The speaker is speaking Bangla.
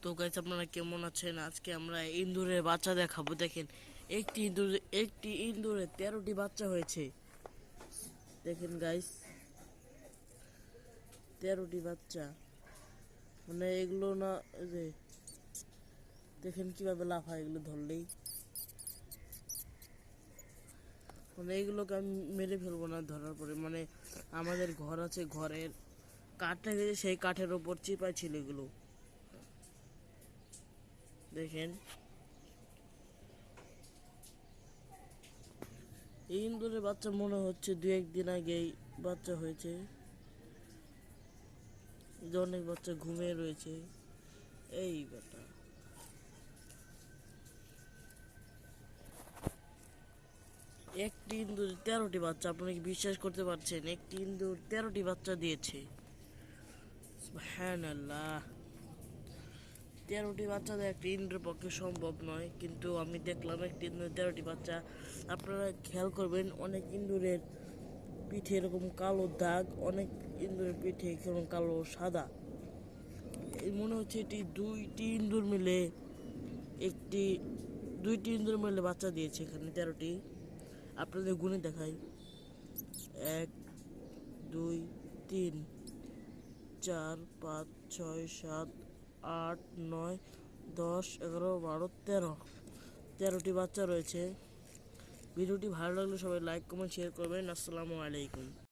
তো গাইস আপনারা কেমন আছেন? আজকে আমরা ইন্দুরের বাচ্চা দেখাবো। দেখেন, একটি ইন্দুরের 13টি বাচ্চা হয়েছে। দেখেন গাইস, 13টি বাচ্চা, মানে এগুলো না, এই যে দেখেন কিভাবে লাফায় এগুলো ধরলেই। মানে এগুলোকে আমি মেরে ফেলবো না ধরার পরে। মানে আমাদের ঘর আছে, ঘরের কাঠ থেকে সেই কাঠের ওপর চিপায় ছিল এগুলো। দেখেন, এই ইন্দুরের বাচ্চা মনে হচ্ছে 2-1 দিন আগেই বাচ্চা হয়েছে। যে অনেক বাচ্চা ঘুমিয়ে রয়েছে। এই বেটা, একটি ইন্দুর 13টি বাচ্চা, আপনি কি বিশ্বাস করতে পারছেন? একটি ইন্দুর 13টি বাচ্চা দিয়েছে। সুবহানাল্লাহ, 13টি বাচ্চা দেওয়া একটি ইন্দুরের পক্ষে সম্ভব নয়, কিন্তু আমি দেখলাম একটি ইন্দুর 13টি বাচ্চা। আপনারা খেয়াল করবেন, অনেক ইন্দুরের পিঠে এরকম কালো দাগ, অনেক ইন্দুরের পিঠে এরকম কালো সাদা। এই মনে হচ্ছে এটি একটি দুইটি ইন্দুর মিলে বাচ্চা দিয়েছে এখানে 13টি। আপনাদের গুণে দেখাই: 1, 2, 3, 4, 5, 6, 7, 8, 9, 10, 11, 12, 13টি বাচ্চা রয়েছে। ভিডিওটি ভালো লাগলে সবাই লাইক কমেন্ট শেয়ার করবেন। আসসালামু আলাইকুম।